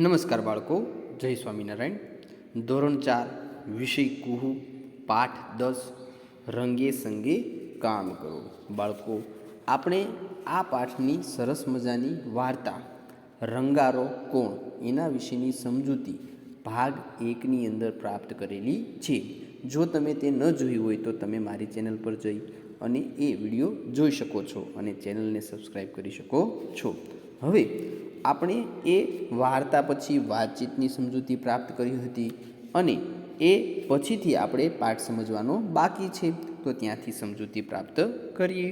નમસ્કાર બાળકો, જય સ્વામિનારાયણ. ધોરણ 4 વિષય કુહુ, પાઠ 10 રંગે સંગે કામ કરો. બાળકો, આપણે આ પાઠની સરસ મજાની વાર્તા રંગારો કોણ એના વિશેની સમજૂતી ભાગ 1ની અંદર પ્રાપ્ત કરેલી છે. જો તમે તે ન જોઈ હોય તો તમે મારી ચેનલ પર જઈ અને એ વિડીયો જોઈ શકો છો અને ચેનલને સબસ્ક્રાઈબ કરી શકો છો. હવે આપણે એ વાર્તા પછી વાતચીતની સમજૂતી પ્રાપ્ત કરી હતી અને એ પછીથી આપણે પાઠ સમજવાનો બાકી છે, તો ત્યાંથી સમજૂતી પ્રાપ્ત કરીએ.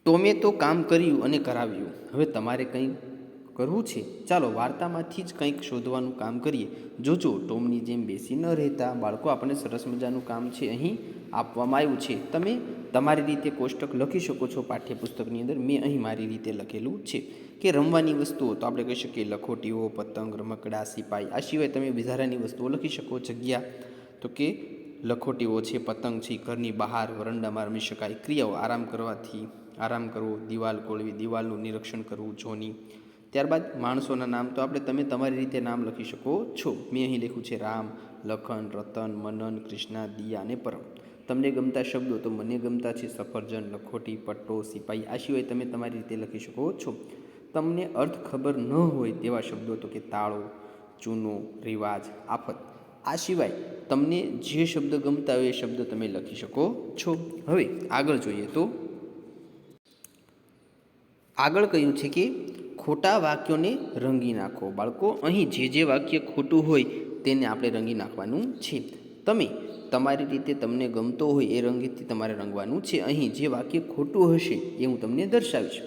ટોમે તો કામ કર્યું અને કરાવ્યું. હવે તમારે કંઈ કરવું છે. ચાલો વાર્તામાંથી જ કંઈક શોધવાનું કામ કરીએ. જોજો, ટોમની જેમ બેસી ન રહેતા. બાળકો, આપણને સરસ મજાનું કામ છે અહીં આપવામાં આવ્યું છે. તમે તમારી રીતે કોષ્ટક લખી શકો છો પાઠ્યપુસ્તકની અંદર. મેં અહીં મારી રીતે લખેલું છે કે રમવાની વસ્તુઓ તો આપણે કહી શકીએ લખોટીઓ, પતંગ, રમકડા, સિપાઈ. આ સિવાય તમે વધારાની વસ્તુઓ લખી શકો. જગ્યા તો કે લખોટીઓ છે, પતંગ છે, ઘરની બહાર વરંડામાં રમી શકાય. ક્રિયાઓ આરામ કરવો, દિવાલ કોળવી, દિવાલનું નિરીક્ષણ કરવું, જોની. ત્યારબાદ માણસોના નામ તો તમે તમારી રીતે નામ લખી શકો છો. મેં અહીં લખ્યું છે રામ, લખન, રતન, મનન, કૃષ્ણા, દિયા અને પરમ. તમને ગમતા શબ્દો તો મને ગમતા છે સફરજન, લખોટી, પટ્ટો, સિપાઈ. આ સિવાય તમે તમારી રીતે લખી શકો છો. તમને અર્થ ખબર ન હોય તેવા શબ્દો તો કે તાળો, ચૂનો, રિવાજ, આફત. આ સિવાય તમને જે શબ્દ ગમતા હોય એ શબ્દ તમે લખી શકો છો. હવે આગળ જોઈએ તો આગળ કહ્યું છે કે ખોટા વાક્યોને રંગી નાખો. બાળકો, અહીં જે વાક્ય ખોટું હોય તેને આપણે રંગી નાખવાનું છે. તમે તમારી રીતે તમને ગમતો હોય એ રંગથી તમારે રંગવાનું છે. અહીં જે વાક્ય ખોટું હશે એ હું તમને દર્શાવીશ.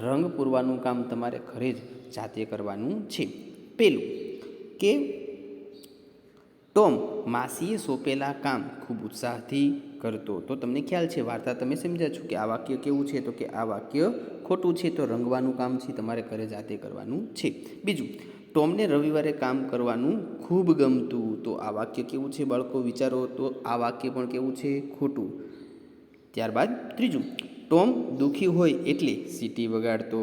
રંગ પૂરવાનું કામ તમારે ઘરે જ જાતે કરવાનું છે. પેલું કે ટોમ માસીએ સોંપેલા કામ ખૂબ ઉત્સાહથી કરતો. તો તમને ખ્યાલ છે, વાર્તા તમે સમજ્યા છો કે આ વાક્ય કેવું છે, તો કે આ વાક્ય ખોટું છે. તો રંગવાનું કામ છે તમારે ઘરે જાતે કરવાનું છે. બીજું, ટોમને રવિવારે કામ કરવાનું ખૂબ ગમતું. તો આ વાક્ય કેવું છે બાળકો, વિચારો. તો આ વાક્ય પણ કેવું છે, ખોટું. ત્યારબાદ ત્રીજું, ટોમ દુઃખી હોય એટલે સીટી વગાડતો.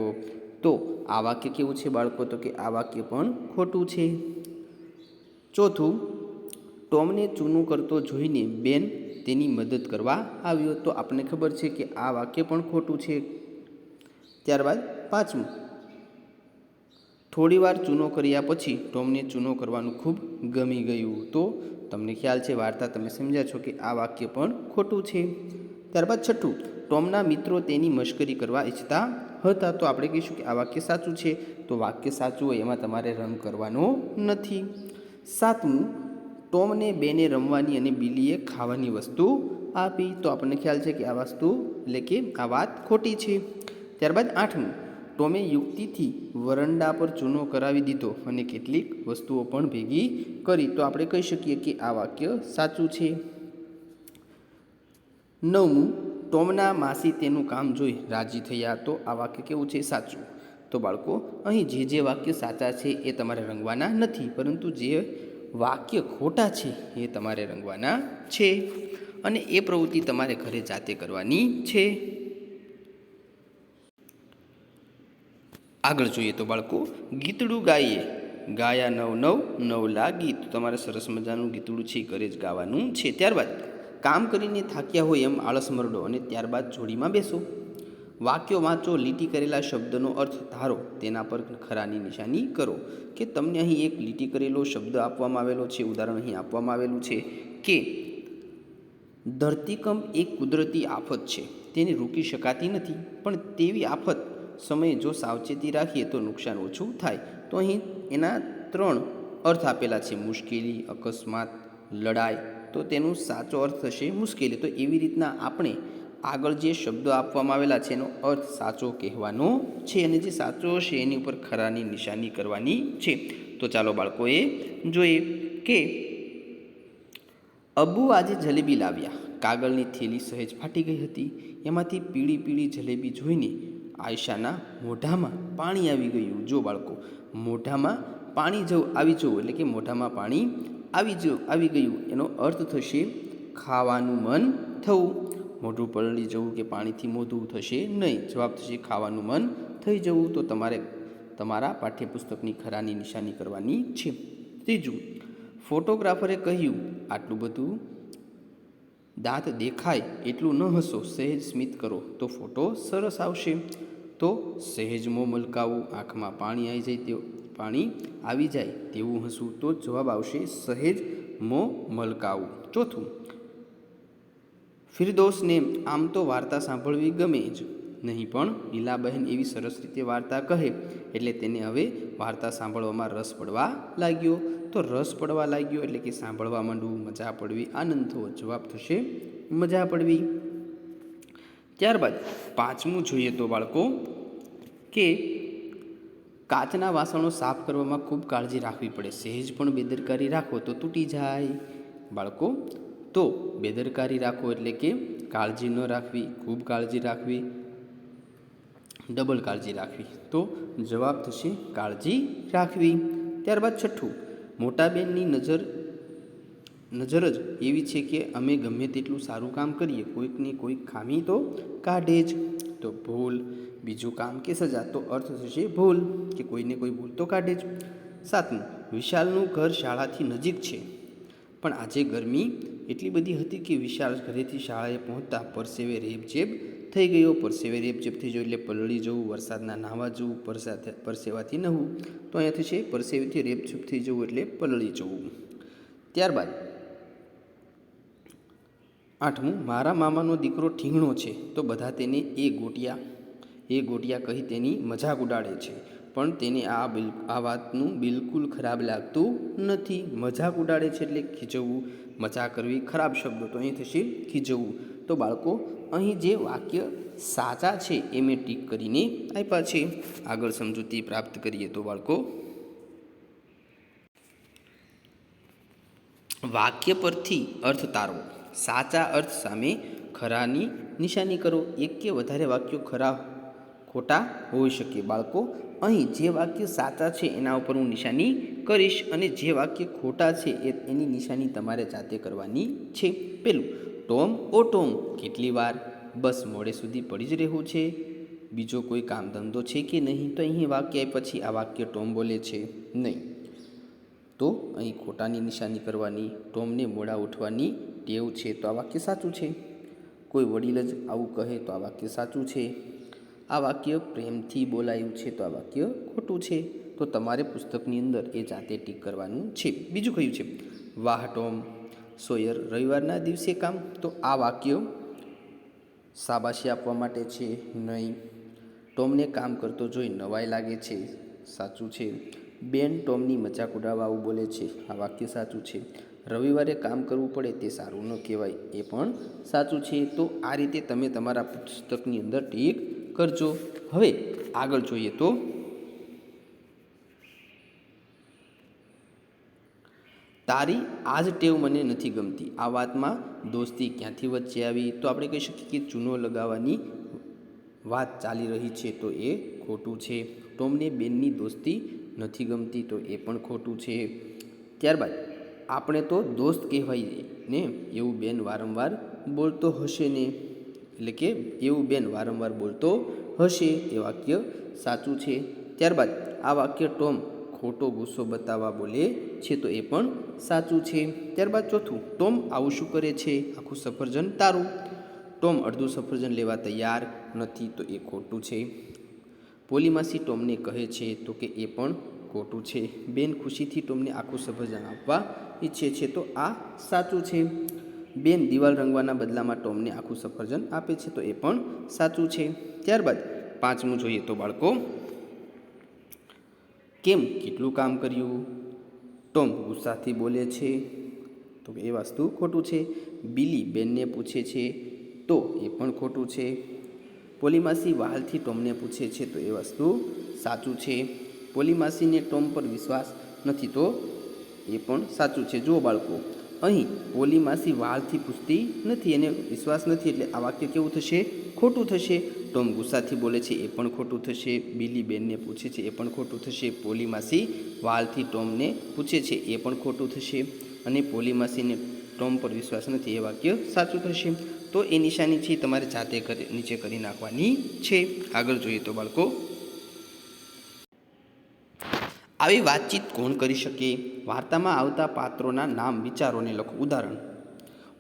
તો આ વાક્ય કેવું છે બાળકો, તો કે આ વાક્ય પણ ખોટું છે. ચોથું, ટોમને ચૂનું કરતો જોઈને બેન તેની મદદ કરવા આવ્યો. તો આપણને ખબર છે કે આ વાક્ય પણ ખોટું છે. ત્યારબાદ પાંચમું, થોડીવાર ચૂનો કર્યા પછી ટોમને ચૂનો કરવાનું ખૂબ ગમી ગયું. તો તમને ખ્યાલ છે, વાર્તા તમે સમજ્યા છો કે આ વાક્ય પણ ખોટું છે. ત્યારબાદ છઠ્ઠું, ટોમના મિત્રો તેની મશ્કરી કરવા ઈચ્છતા હતા. તો આપણે કહીશું કે આ વાક્ય સાચું છે. તો વાક્ય સાચું હોય એમાં તમારે રંગ કરવાનો નથી. સાતમું, ટોમને બેને રમવાની અને બિલીએ ખાવાની વસ્તુ આપી. તો આપણને ખ્યાલ છે કે આ વસ્તુ એટલે કે આ વાત ખોટી છે. ત્યારબાદ આઠમું, ટોમે યુક્તિથી વરંડા પર ચૂનો કરાવી દીધો અને કેટલીક વસ્તુઓ પણ ભેગી કરી. તો આપણે કહી શકીએ કે આ વાક્ય સાચું છે. નવમું, ટોમના માસી તેનું કામ જોઈ રાજી થયા. તો આ વાક્ય કેવું છે, સાચું. તો બાળકો, અહીં જે વાક્ય સાચા છે એ તમારે રંગવાના નથી, પરંતુ જે વાક્ય ખોટા છે એ તમારે રંગવાના છે. અને એ પ્રવૃત્તિ તમારે ઘરે જાતે કરવાની છે. આગળ જોઈએ તો બાળકો, ગીતડું ગાયા નવ નવ નવલા ગીત. તમારે સરસ મજાનું ગીતડું છે ઘરે જ ગાવાનું છે. ત્યારબાદ કામ કરીને થાક્યા હોય એમ આળસ મરડો અને ત્યારબાદ જોડીમાં બેસો. વાક્યો વાંચો, લીટી કરેલા શબ્દનો અર્થ ધારો, તેના પર ખરાની નિશાની કરો. કે તમને અહીં એક લીટી કરેલો શબ્દ આપવામાં આવેલો છે. ઉદાહરણ અહીં આપવામાં આવેલું છે કે ધરતીકંપ એક કુદરતી આફત છે, તેને રોકી શકાતી નથી, પણ તેવી આફત સમયે જો સાવચેતી રાખીએ તો નુકસાન ઓછું થાય. તો અહીં એના 3 અર્થ આપેલા છે: મુશ્કેલી, અકસ્માત, લડાઈ. તો તેનો સાચો અર્થ થશે મુશ્કેલી. તો એવી રીતના આપણે આગળ જે શબ્દો આપવામાં આવેલા છે એનો અર્થ સાચો કહેવાનો છે અને જે સાચો હશે એની ઉપર ખરાની નિશાની કરવાની છે. તો ચાલો બાળકોએ જોઈએ કે અબ્બુ આજે જલેબી લાવ્યા. કાગળની થેલી સહેજ ફાટી ગઈ હતી. એમાંથી પીળી જલેબી જોઈને આયશાના મોઢામાં પાણી આવી ગયું. જો બાળકો, મોઢામાં પાણી આવી જવું એટલે કે મોઢામાં પાણી આવી ગયું એનો અર્થ થશે ખાવાનું મન થવું. મોઢું પલળી જવું કે પાણીથી મોઢું થશે નહીં. જવાબ થશે ખાવાનું મન થઈ જવું. તો તમારે તમારા પાઠ્યપુસ્તકની ખરાની નિશાની કરવાની છે. ત્રીજું, ફોટોગ્રાફરે કહ્યું, આટલું બધું દાંત દેખાય એટલું ન હસો, સહેજ સ્મિત કરો તો ફોટો સરસ આવશે. તો સહેજ મોં મલકાવું, આંખમાં પાણી આવી જાય તેવું હસવું, તો જવાબ આવશે સહેજ મોં મલકાવું. ચોથું, ફિરદૌસને આમ તો વાર્તા સાંભળવી ગમે જ નહીં, પણ લીલાબહેન એવી સરસ રીતે વાર્તા કહે એટલે તેને હવે વાર્તા સાંભળવામાં રસ પડવા લાગ્યો. તો રસ પડવા લાગ્યો એટલે કે સાંભળવા માંડવું, મજા પડવી, આનંદ થવો. જવાબ થશે મજા પડવી. ત્યારબાદ પાંચમું જોઈએ તો બાળકો કે કાચના વાસણો સાફ કરવામાં ખૂબ કાળજી રાખવી પડે, સહેજ પણ બેદરકારી રાખો તો તૂટી જાય. બાળકો, તો બેદરકારી રાખો એટલે કે કાળજી ન રાખવી, ખૂબ કાળજી રાખવી, ડબલ કાળજી રાખવી. તો જવાબ થશે કાળજી રાખવી. ત્યારબાદ છઠ્ઠું, મોટા બેનની નજર જ એવી છે કે અમે ગમે તેટલું સારું કામ કરીએ કોઈકને કોઈક ખામી તો કાઢે જ. તો ભૂલ, બીજું કામ કે સજા, તો અર્થ થશે ભૂલ, કે કોઈને કોઈ ભૂલ તો કાઢે જ. સાતમું, વિશાલનું ઘર શાળાથી નજીક છે, પણ આજે ગરમી એટલી બધી હતી કે વિશાલ ઘરેથી શાળાએ પહોંચતા પરસેવે રેબઝેબ થઈ ગયો. પરસેવે રેબઝેબ થઈ ગયો એટલે પલળી જવું, વરસાદના નાહવા જવું, પરસેવાથી નહવું. તો અહીંયા થશે પરસેવેથી રેબઝેબ થઈ જવું એટલે પલળી જવું. ત્યારબાદ આઠમું, મારા મામાનો દીકરો ઠીંગણો છે તો બધા તેને એ ગોટિયા કહી તેની મજાક ઉડાડે છે, પણ તેને આ વાતનું બિલકુલ ખરાબ લાગતું નથી. મજાક ઉડાડે છે એટલે ખીજવવું, મજાક કરવી ખરાબ શબ્દો, તો અહીં થશે ખીજવવું. તો બાળકો, અહીં જે વાક્ય સાચા છે એ મેં ટીક કરીને આપ્યા છે. આગળ સમજૂતી પ્રાપ્ત કરીએ તો બાળકો, વાક્ય પરથી અર્થ તારવો, સાચા અર્થ સામે ખરાની નિશાની કરો. એક કે વધારે વાક્યો ખરા ખોટા હોઈ શકે. બાળકો, અહીં જે વાક્ય સાચા છે એના ઉપર હું નિશાની કરીશ, અને જે વાક્ય ખોટા છે એની નિશાની તમારે જાતે કરવાની છે. પેલું, ટોમ ઓ ટોમ, કેટલી વાર બસ મોડે સુધી પડી જ રહેવું છે, બીજો કોઈ કામ ધંધો છે કે નહીં? તો અહીં વાક્ય પછી આ વાક્ય ટોમ બોલે છે નહીં, તો અહીં ખોટાની નિશાની કરવાની. ટોમને મોડા ઉઠવાની ટેવ છે, તો આ વાક્ય સાચું છે. કોઈ વડીલ જ આવું કહે તો આ વાક્ય સાચું છે. આ વાક્ય પ્રેમથી બોલાયું છે, તો આ વાક્ય ખોટું છે. તો તમારે પુસ્તકની અંદર એ જાતે ટીક કરવાનું છે. બીજું કયું છે? વાહ ટોમ, સોયર રવિવારના દિવસે કામ, તો આ વાક્ય શાબાશી આપવા માટે છે નહીં. ટોમને કામ કરતો જોઈ નવાઈ લાગે છે, સાચું છે. બેન ટોમની મજાક ઉડાવવા આવું બોલે છે, આ વાક્ય સાચું છે. રવિવારે કામ કરવું પડે તે સારું ન કહેવાય, એ પણ સાચું છે. તો આ રીતે તમે તમારા પુસ્તકની અંદર ટીક કરજો. હવે આગળ જોઈએ તો તારી આ જ ટેવ મને નથી ગમતી, આ વાતમાં દોસ્તી ક્યાંથી વચ્ચે આવી? તો આપણે કહી શકીએ કે ચૂનો લગાવવાની વાત ચાલી રહી છે, તો એ ખોટું છે. ટોમને બેનની દોસ્તી નથી ગમતી, તો એ પણ ખોટું છે. ત્યારબાદ આપણે તો દોસ્ત કહેવાય ને, એવું બેન વારંવાર બોલતો હશે ને, એટલે કે એવું બેન વારંવાર બોલતો હશે, એ વાક્ય સાચું છે. ત્યારબાદ આ વાક્ય ટોમ ખોટો ગુસ્સો બતાવવા બોલે છે, તો એ પણ સાચું છે. ત્યારબાદ ચોથું, ટોમ આવું શું કરે છે? આખું સફરજન તારું. ટોમ અડધું સફરજન લેવા તૈયાર નથી, તો એ ખોટું છે. પોલીમાસી ટોમને કહે છે, તો કે એ પણ ખોટું છે. બેન ખુશીથી ટોમને આખું સફરજન આપવા ઈચ્છે છે, તો આ સાચું છે. બેન દિવાલ રંગવાના બદલામાં ટોમને આખું સફરજન આપે છે, તો એ પણ સાચું છે. ત્યારબાદ પાંચમું જોઈએ તો બાળકો, કેમ કેટલું કામ કર્યું? ટોમ ગુસ્સાથી બોલે છે, તો એ વસ્તુ ખોટું છે. બિલી બેનને પૂછે છે, તો એ પણ ખોટું છે. પોલીમાસી વહાલથી ટોમને પૂછે છે, તો એ વસ્તુ સાચું છે. પોલીમાસીને ટોમ પર વિશ્વાસ નથી, તો એ પણ સાચું છે. જુઓ બાળકો, અહીં પોલીમાસી વહાલથી પૂછતી નથી, એને વિશ્વાસ નથી, એટલે આ વાક્ય કેવું થશે? ખોટું થશે. ટોમ ગુસ્સાથી બોલે છે, એ પણ ખોટું થશે. બિલી બેનને પૂછે છે, એ પણ ખોટું થશે. પોલીમાસી વહાલથી ટોમને પૂછે છે, એ પણ ખોટું થશે. અને પોલીમાસીને ટોમ પર વિશ્વાસ નથી, એ વાક્ય સાચું થશે. તો એ નિશાની છે તમારે જાતે નીચે કરી નાખવાની છે. આગળ જોઈએ તો બાળકો, આવી વાતચીત કોણ કરી શકે? વાર્તામાં આવતા પાત્રોના નામ વિચારોને લખો. ઉદાહરણ: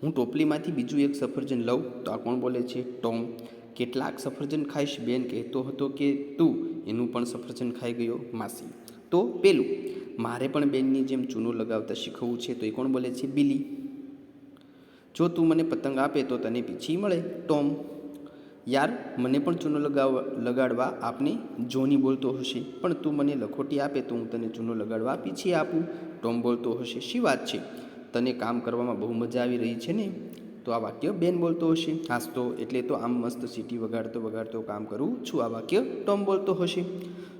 હું ટોપલીમાંથી બીજું એક સફરજન લઉં તો આ કોણ બોલે છે? ટોમ. કેટલાક સફરજન ખાઈશ બેન કહેતો હતો કે તું એનું પણ સફરજન ખાઈ ગયો? માસી. તો પેલું: મારે પણ બેનની જેમ ચૂનો લગાવતા શીખવવું છે તો એ કોણ બોલે છે? બિલી. જો તું મને પતંગ આપે તો તને પીછી મળે? ટોમ. યાર, મને પણ ચૂનો લગાડવા આપને? જોની બોલતો હશે. પણ તું મને લખોટી આપે તો હું તને ચૂનો લગાડવા પીછી આપું? ટોમ બોલતો હશે. શી વાત છે, તને કામ કરવામાં બહુ મજા આવી રહી છે ને? તો આ વાક્ય બેન બોલતો હશે. હાસતો એટલે તો આમ મસ્ત સીટી વગાડતો વગાડતો કામ કરું છું. આ વાક્ય ટોમ બોલતો હશે.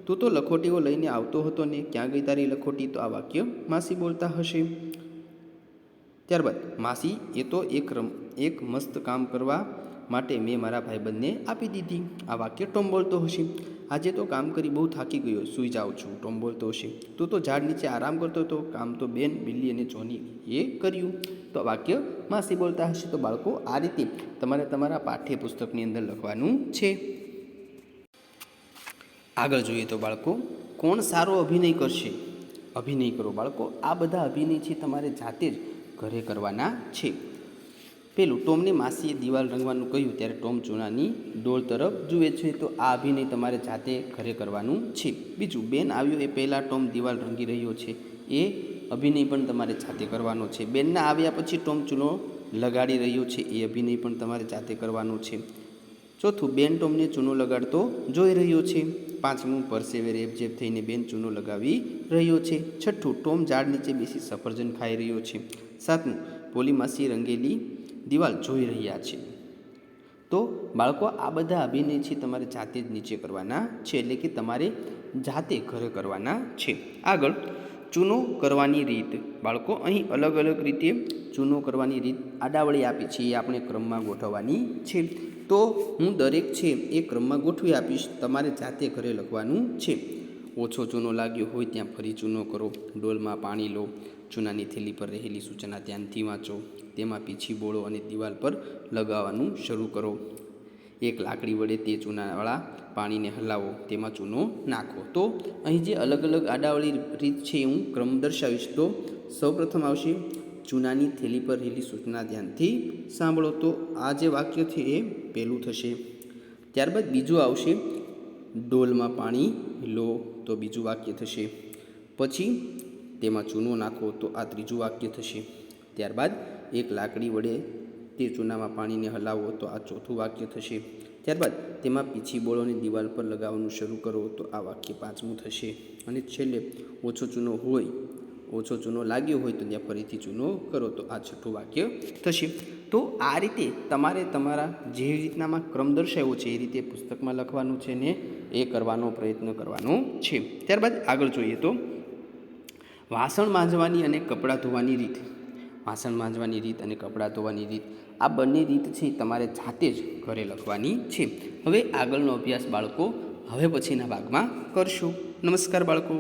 તું તો લખોટીઓ લઈને આવતો હતો ને, ક્યાં ગઈ તારી લખોટી? તો આ વાક્ય માસી બોલતા હશે. ત્યારબાદ માસી, એ તો એક મસ્ત કામ કરવા માટે મેં મારા ભાઈબંધને આપી દીધી. આ વાક્ય ટોમ બોલતો હશે. આજે તો કામ કરી બહુ થાકી ગયો, સૂઈ જાઉં છું. ટોમ બોલતો હશે. તું તો ઝાડ નીચે આરામ કરતો હતો, કામ તો બેન, બિલ્લી અને જોની એ કર્યું. તો વાક્ય માસી બોલતા હશે. તો બાળકો, આ રીતે તમારે તમારા પાઠ્યપુસ્તકની અંદર લખવાનું છે. આગળ જોઈએ તો બાળકો, કોણ સારો અભિનય કરશે? અભિનય કરો. બાળકો, આ બધા અભિનય છે તમારે જાતે જ ઘરે કરવાના છે. પેલું: ટોમને માસીએ દિવાલ રંગવાનું કહ્યું ત્યારે ટોમ ચૂનાની ડોલ તરફ જુએ છે. તો આ અભિનય તમારે જાતે ઘરે કરવાનું છે. બીજું: બેન આવ્યો એ પહેલાં ટોમ દિવાલ રંગી રહ્યો છે. એ અભિનય પણ તમારે જાતે કરવાનો છે. બેનના આવ્યા પછી ટોમ ચૂનો લગાડી રહ્યો છે. એ અભિનય પણ તમારે જાતે કરવાનો છે. ચોથું: બેન ટોમને ચૂનો લગાડતો જોઈ રહ્યો છે. પાંચમું: પરસેવે રેબઝેબ થઈને બેન ચૂનો લગાવી રહ્યો છે. છઠ્ઠું: ટોમ ઝાડ નીચે બેસી સફરજન ખાઈ રહ્યો છે. સાતમું: પોલી માસી રંગેલી દિવાલ જોઈ રહ્યા છે. તો બાળકો, આ બધા અભિનય છે તમારે જાતે જ નીચે કરવાના છે, એટલે કે તમારે જાતે ઘરે કરવાના છે. આગળ ચૂનો કરવાની રીત. બાળકો, અહીં અલગ અલગ રીતે ચૂનો કરવાની રીત આડાવળી આપી છે, એ આપણે ક્રમમાં ગોઠવવાની છે. તો હું દરેક છે એ ક્રમમાં ગોઠવી આપીશ, તમારે જાતે ઘરે લખવાનું છે. ઓછો ચૂનો લાગ્યો હોય ત્યાં ફરી ચૂનો કરો. ડોલમાં પાણી લો. ચૂનાની થેલી પર રહેલી સૂચના ધ્યાનથી વાંચો. તેમાં પીછી બોળો અને દિવાલ પર લગાવવાનું શરૂ કરો. એક લાકડી વડે તે ચૂનાવાળા પાણીને હલાવો, તેમાં ચૂનો નાખો. તો અહીં જે અલગ અલગ આડાવળી રીત છે હું ક્રમ દર્શાવીશ. તો સૌપ્રથમ આવશે: ચૂનાની થેલી પર રહેલી સૂચના ધ્યાનથી સાંભળો. તો આ જે વાક્ય છે એ પહેલું થશે. ત્યારબાદ બીજું આવશે: ડોલમાં પાણી લો. તો બીજું વાક્ય થશે. પછી તેમાં ચૂનો નાખો. તો આ ત્રીજું વાક્ય થશે. ત્યારબાદ એક લાકડી વડે તે ચૂનામાં પાણીને હલાવો. તો આ ચોથું વાક્ય થશે. ત્યારબાદ તેમાં પીછી બોળોને દિવાલ પર લગાવવાનું શરૂ કરો. તો આ વાક્ય પાંચમું થશે. અને છેલ્લે ઓછો ચૂનો લાગ્યો હોય તો ત્યાં ફરીથી ચૂનો કરો. તો આ છઠ્ઠું વાક્ય થશે. તો આ રીતે તમારે તમારા જે રીતનામાં ક્રમ દર્શાવ્યો છે એ રીતે પુસ્તકમાં લખવાનું છે ને એ કરવાનો પ્રયત્ન કરવાનો છે. ત્યારબાદ આગળ જોઈએ તો વાસણ માંજવાની અને કપડાં ધોવાની રીત. વાસણ માંજવાની રીત અને કપડાં ધોવાની રીત, આ બંને રીત છે તમારે જાતે જ ઘરે લખવાની છે. હવે આગળનો અભ્યાસ બાળકો હવે પછીના ભાગમાં કરશું. નમસ્કાર બાળકો.